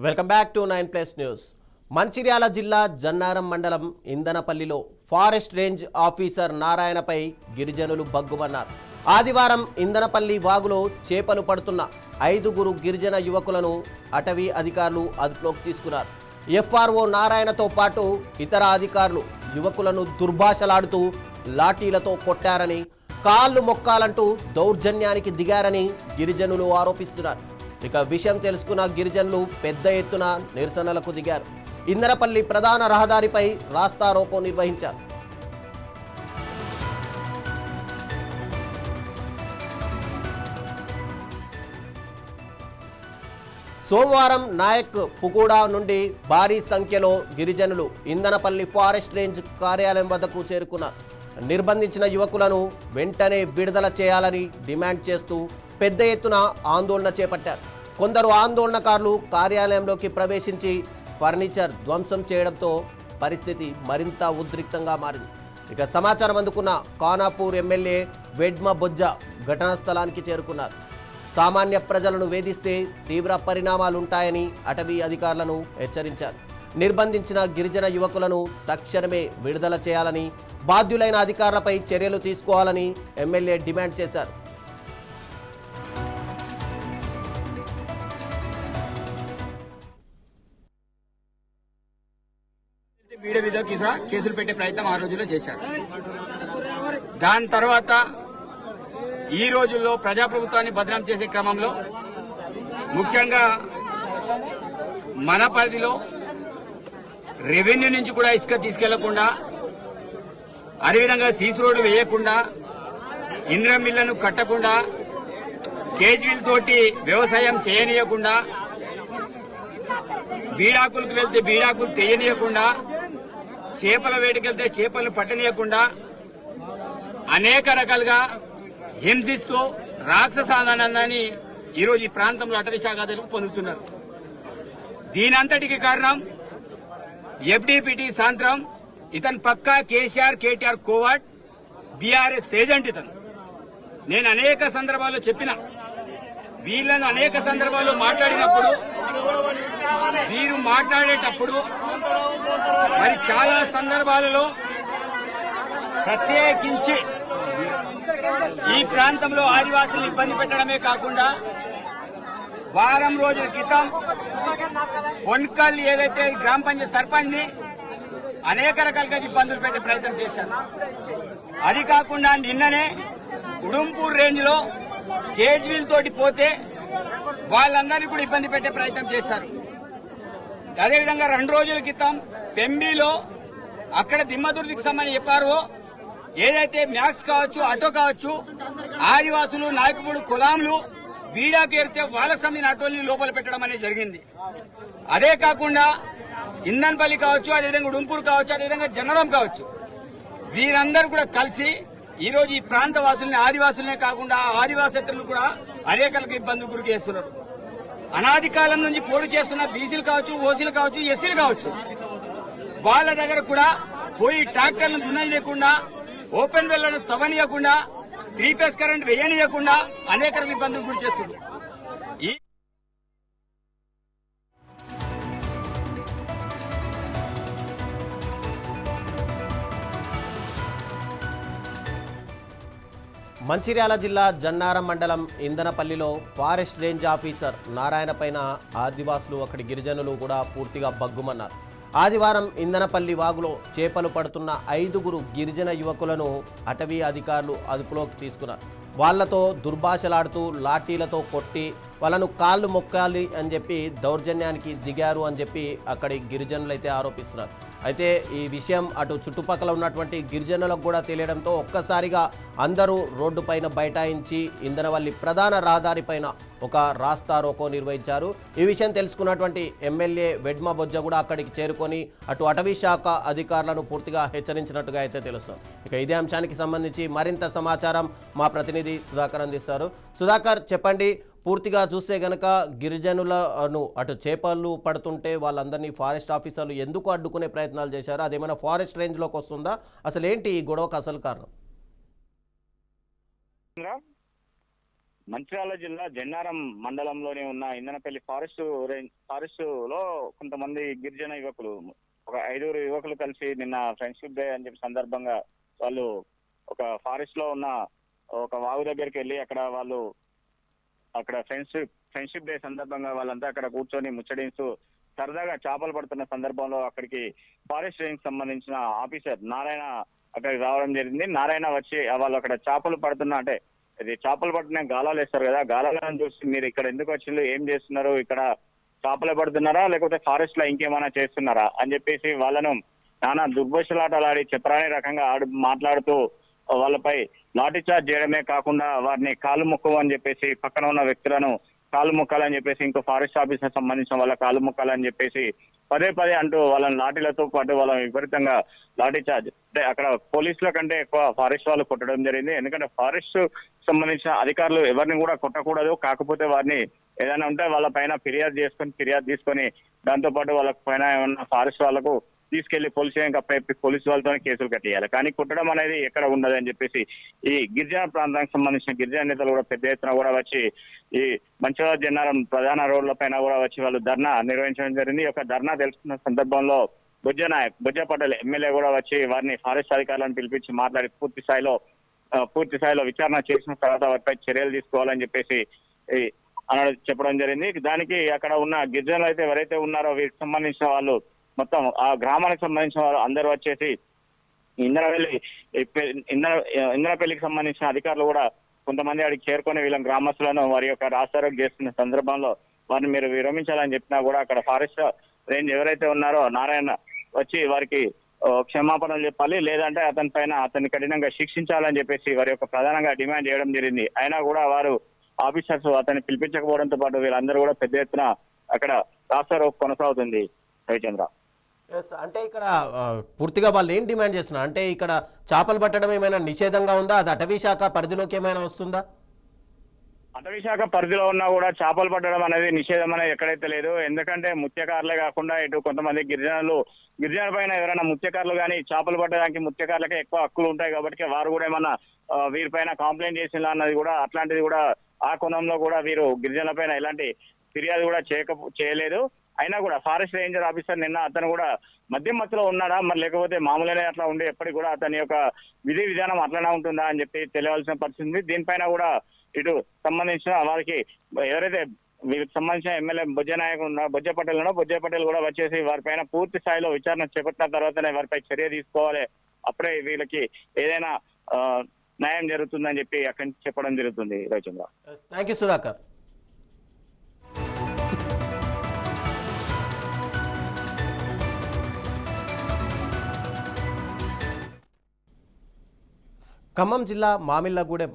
Welcome back to 9+ news. Mancherial జిల్లా జన్నారం మండలం ఇందనపల్లిలో forest range officer నారాయణపై గిరిజనులు బగ్గుమన్నారు. ఆదివారం ఇందనపల్లి వాగులో చేపలు పడుతున్న 5 గిరిజన యువకులను అటవీ అధికారులు అదుపులోకి తీసుకున్నారు. ఎఫ్ఆర్ఓ నారాయణతో పాటు ఇతర అధికారులు యువకులను దుర్భాషలాడుతూ లాఠీలతో కొట్టారని, కాళ్ళు మొక్కాలంటూ దౌర్జన్యానికి దిగారని గిరిజనులు ఆరోపిస్తున్నారు. ఇక విషయం తెలుసుకున్న గిరిజనులు పెద్ద ఎత్తున నిరసనలకు దిగారు. ఇందనపల్లి ప్రధాన రహదారిపై రాస్తా రోకో నిర్వహించారు. సోమవారం నాయక్ పుగూడా నుండి భారీ సంఖ్యలో గిరిజనులు ఇందనపల్లి ఫారెస్ట్ రేంజ్ కార్యాలయం వద్దకు చేరుకున్నారు. నిర్బంధించిన యువకులను వెంటనే విడుదల చేయాలని డిమాండ్ చేస్తూ పెద్ద ఎత్తున ఆందోళన చేపట్టారు. కొందరు ఆందోళనకారులు కార్యాలయంలోకి ప్రవేశించి ఫర్నిచర్ ధ్వంసం చేయడంతో పరిస్థితి మరింత ఉద్రిక్తంగా మారింది. ఇక సమాచారం అందుకున్న ఖానాపూర్ ఎమ్మెల్యే వెడ్మ బొజ్జ ఘటనా స్థలానికి చేరుకున్నారు. సామాన్య ప్రజలను వేధిస్తే తీవ్ర పరిణామాలుంటాయని అటవీ అధికారులను హెచ్చరించారు. నిర్బంధించిన గిరిజన యువకులను తక్షణమే విడుదల చేయాలని, బాధ్యులైన అధికారులపై చర్యలు తీసుకోవాలని ఎమ్మెల్యే డిమాండ్ చేశారు. వీడియో మీద కేసులు పెట్టే ప్రయత్నం ఆ రోజుల్లో చేశారు. దాని తర్వాత ఈ రోజుల్లో ప్రజాప్రభుత్వాన్ని బదనాం చేసే క్రమంలో ముఖ్యంగా మన పరిధిలో రెవెన్యూ నుంచి కూడా ఇసుక తీసుకెళ్లకుండా, అదేవిధంగా సీసీ రోడ్లు వేయకుండా, ఇంద్రం మిల్లను కట్టకుండా, కేజీవీల్ తోటి వ్యవసాయం చేయనీయకుండా, బీడాకులకు వెళ్తే బీడాకులు తెయ్యనీయకుండా, చేపల వేటకెళ్తే చేపలను పట్టనీయకుండా అనేక రకాలుగా హింసిస్తూ రాక్షస ఆనందాన్ని ఈరోజు ఈ ప్రాంతంలో అటవీ శాఖ అధికారులు పొందుతున్నారు. దీనంతటికి కారణం ఎఫ్డిపిటి సాంత్రం. ఇతను పక్కా కేసీఆర్ కేటీఆర్ కోవాట్ బీఆర్ఎస్ ఏజెంట్. ఇతను నేను అనేక సందర్భాల్లో చెప్పిన, వీళ్ళను అనేక సందర్భాల్లో మాట్లాడినప్పుడు, వీరు మాట్లాడేటప్పుడు మరి చాలా సందర్భాలలో ప్రత్యేకించి ఈ ప్రాంతంలో ఆదివాసులను ఇబ్బంది పెట్టడమే కాకుండా వారం రోజుల క్రితం వన్కల్ ఏదైతే గ్రామ పంచాయతీ సర్పంచ్ ని అనేక రకాలుగా ఇబ్బందులు పెట్టే ప్రయత్నం చేశారు. అది కాకుండా నిన్ననే ఉడుంపూర్ రేంజ్ లో కేజ్వీల్ తోటి పోతే వాళ్ళందరినీ కూడా ఇబ్బంది పెట్టే ప్రయత్నం చేశారు. అదేవిధంగా 2 రోజుల క్రితం పెంబిలో అక్కడ దిమ్మదుర్దికి సంబంధించి చెప్పారు, ఏదైతే మ్యాక్స్ కావచ్చు, ఆటో కావచ్చు, ఆదివాసులు, నాయకుడు, కులాంలు వీడాకు ఏరితే వాళ్ళకు సంబంధించిన ఆటోల్ని లోపల పెట్టడం అనేది జరిగింది. అదే కాకుండా ఇందన్పల్లి కావచ్చు, అదేవిధంగా ఉడుంపూర్ కావచ్చు, అదేవిధంగా జనరం కావచ్చు, వీరందరూ కూడా కలిసి ఈరోజు ఈ ప్రాంత వాసుల్ని, ఆదివాసులనే కాకుండా ఆదివాసేతరులు కూడా అనేక ఇబ్బందులు గురి చేస్తున్నారు. అనాది కాలం నుంచి పోటీ చేస్తున్న బీసీలు కావచ్చు, ఓసీలు కావచ్చు, ఎస్సీలు కావచ్చు, వాళ్ళ దగ్గర కూడా పోయి ట్రాక్టర్లను దున్ననీయకుండా, ఓపెన్ వెళ్లను తవ్వనీయకుండా, 3 ఫేజ్ కరెంట్ వేయనీయకుండా అనేక ఇబ్బందులు గురి చేస్తున్నారు. మంచిర్యాల జిల్లా జన్నారం మండలం ఇందనపల్లిలో ఫారెస్ట్ రేంజ్ ఆఫీసర్ నారాయణ పైన ఆదివాసులు, అక్కడి గిరిజనులు కూడా పూర్తిగా బగ్గుమన్నారు. ఆదివారం ఇందనపల్లి వాగులో చేపలు పడుతున్న 5 గిరిజన యువకులను అటవీ అధికారులు అదుపులోకి తీసుకున్నారు. వాళ్లతో దుర్భాషలాడుతూ లాఠీలతో కొట్టి వాళ్ళను కాళ్ళు మొక్కాలి అని చెప్పి దౌర్జన్యానికి దిగారు అని చెప్పి అక్కడి గిరిజనులు అయితే ఆరోపిస్తున్నారు. అయితే ఈ విషయం అటు చుట్టుపక్కల ఉన్నటువంటి గిరిజనులకు కూడా తెలియడంతో ఒక్కసారిగా అందరూ రోడ్డు పైన బైఠాయించి ఇందనపల్లి ప్రధాన రహదారి పైన ఒక రాస్తా రోకో నిర్వహించారు. ఈ విషయం తెలుసుకున్నటువంటి ఎమ్మెల్యే వెడ్మ బొజ్జ కూడా అక్కడికి చేరుకొని అటు అటవీ శాఖ అధికారులను పూర్తిగా హెచ్చరించినట్టుగా అయితే తెలుస్తుంది. ఇక ఇదే అంశానికి సంబంధించి మరింత సమాచారం మా ప్రతినిధి సుధాకర్ అందిస్తారు. సుధాకర్, చెప్పండి, పూర్తిగా చూస్తే గనక గిరిజనులను అటు చేపలు పడుతుంటే వాళ్ళందరినీ ఫారెస్ట్ ఆఫీసర్లు ఎందుకు అడ్డుకునే ప్రయత్నాలు చేశారు? అదేమైనా ఫారెస్ట్ రేంజ్లోకి వస్తుందా? అసలు ఏంటి ఈ గొడవకు అసలు కారణం? మంచిర్యాల జిల్లా జన్నారం మండలంలోనే ఉన్న ఇందనపల్లి ఫారెస్ట్ లో కొంతమంది గిరిజన యువకులు, ఒక 5 యువకులు కలిసి నిన్న ఫ్రెండ్షిప్ డే అని చెప్పి సందర్భంగా వాళ్ళు ఒక ఫారెస్ట్ లో ఉన్న ఒక వాగు దగ్గరికి వెళ్ళి అక్కడ ఫ్రెండ్షిప్ డే సందర్భంగా వాళ్ళంతా అక్కడ కూర్చొని ముచ్చడిస్తూ సరదాగా చేపలు పడుతున్న సందర్భంలో అక్కడికి ఫారెస్ట్ రేంజ్ సంబంధించిన ఆఫీసర్ నారాయణ అక్కడికి రావడం జరిగింది. నారాయణ వచ్చి వాళ్ళు అక్కడ చేపలు పడుతున్నా అంటే ఇది చేపలు పట్టిన గాలాలు వేస్తారు కదా, గాలాలను చూసి మీరు ఇక్కడ ఎందుకు వచ్చిండ్రు, ఏం చేస్తున్నారు, ఇక్కడ చేపలు పడుతున్నారా లేకపోతే ఫారెస్ట్ లో ఇంకేమైనా చేస్తున్నారా అని చెప్పేసి వాళ్ళను నానా దుర్భాషలాటలాడి చెప్పరాని రకంగా మాట్లాడుతూ వాళ్ళపై లాఠీ చార్జ్ చేయడమే కాకుండా వారిని కాలు మొక్కమని చెప్పేసి పక్కన ఉన్న వ్యక్తులను కాలు మొక్కాలని చెప్పేసి ఇంకో ఫారెస్ట్ ఆఫీసర్ సంబంధించిన వాళ్ళ కాలు మొక్కాలని చెప్పేసి పదే అంటూ వాళ్ళని లాఠీలతో పాటు వాళ్ళని విపరీతంగా లాఠీ చార్జ్ అంటే అక్కడ పోలీసుల కంటే ఎక్కువ ఫారెస్ట్ వాళ్ళు కొట్టడం జరిగింది. ఎందుకంటే ఫారెస్ట్ సంబంధించిన అధికారులు ఎవరిని కూడా కొట్టకూడదు, కాకపోతే వారిని ఏదైనా ఉంటే వాళ్ళ పైన ఫిర్యాదు తీసుకొని దాంతో పాటు వాళ్ళ పైన ఏమన్నా ఫారెస్ట్ వాళ్ళకు తీసుకెళ్లి పోలీసు వాళ్ళతో కేసులు కట్టేయాలి. కానీ కుట్టడం అనేది ఎక్కడ ఉండదు అని చెప్పేసి ఈ గిరిజన ప్రాంతానికి సంబంధించిన గిరిజన నేతలు కూడా పెద్ద ఎత్తున కూడా వచ్చి ఈ మంచిర్యాల జన్నారం ప్రధాన రోడ్ల పైన కూడా వచ్చి వాళ్ళు ధర్నా నిర్వహించడం జరిగింది. ఈ యొక్క ధర్నా తెలుసుకున్న సందర్భంలో బుజ్జ పటేల్ ఎమ్మెల్యే కూడా వచ్చి వారిని ఫారెస్ట్ అధికారులను పిలిపించి మాట్లాడి పూర్తి స్థాయిలో విచారణ చేసిన తర్వాత వారిపై చర్యలు తీసుకోవాలని చెప్పేసి చెప్పడం జరిగింది. దానికి అక్కడ ఉన్న గిరిజనులు అయితే ఎవరైతే ఉన్నారో వీరికి సంబంధించిన వాళ్ళు మొత్తం ఆ గ్రామానికి సంబంధించిన వాళ్ళు అందరూ వచ్చేసి ఇంద్రపల్లికి సంబంధించిన అధికారులు కూడా కొంతమంది అడిగి చేరుకొని వీళ్ళని గ్రామస్తులను వారి యొక్క రాస్తారోకి చేస్తున్న సందర్భంలో వారిని మీరు విరమించాలని చెప్పినా కూడా అక్కడ ఫారెస్ట్ రేంజ్ ఎవరైతే ఉన్నారో నారాయణ వచ్చి వారికి క్షమాపణలు చెప్పాలి, లేదంటే అతన్ని కఠినంగా శిక్షించాలని చెప్పేసి వారి యొక్క ప్రధానంగా డిమాండ్ చేయడం జరిగింది. అయినా కూడా వారు ఆఫీసర్స్ అతన్ని పిలిపించకపోవడంతో పాటు వీళ్ళందరూ కూడా పెద్ద ఎత్తున అక్కడ రాస్తారోకి కొనసాగుతుంది. రవిచంద్ర, అంటే ఇక్కడ పూర్తిగా వాళ్ళు ఏం డిమాండ్ చేస్తున్నారు అంటే ఇక్కడ చేపలు పట్టడం ఏమైనా నిషేధంగా ఉందా, అది అటవీ శాఖ పరిధిలోకి ఏమైనా వస్తుందా? అటవీ శాఖ పరిధిలో ఉన్నా కూడా చేపలు పట్టడం అనేది నిషేధం అనేది ఎక్కడైతే లేదు. ఎందుకంటే ముత్యకారులే కాకుండా ఇటు కొంతమంది గిరిజనుల పైన ఎవరైనా ముత్యకారులు కానీ చేపలు పట్టడానికి ముత్యకారులకే ఎక్కువ హక్కులు ఉంటాయి కాబట్టి వారు కూడా ఏమన్నా వీరిపైన కంప్లైంట్ చేసిన అన్నది కూడా అట్లాంటిది కూడా ఆ కోణంలో కూడా వీరు గిరిజనుల పైన ఎలాంటి ఫిర్యాదు కూడా చేయలేదు. అయినా కూడా ఫారెస్ట్ రేంజర్ ఆఫీసర్ నిన్న అతను కూడా మద్యం మత్తులో ఉన్నాడా మరి లేకపోతే మామూలుగానే అట్లా ఉండి ఎప్పటికి కూడా అతని యొక్క విధి విధానం అట్లనే ఉంటుందా అని చెప్పి తెలియాల్సిన పరిస్థితి. దీనిపైన కూడా ఇటు సంబంధించిన వారికి ఎవరైతే వీరికి సంబంధించిన ఎమ్మెల్యే బుజ్జ పటేల్ కూడా వచ్చేసి వారిపైన పూర్తి స్థాయిలో విచారణ చేపట్టిన తర్వాతనే వారిపై చర్య తీసుకోవాలి, అప్పుడే వీళ్ళకి ఏదైనా న్యాయం జరుగుతుందని చెప్పి అక్కడి నుంచి చెప్పడం జరుగుతుంది. Ravichandra, thank you Sudhakar. ఖమ్మం జిల్లా మామిళ్ళగూడెం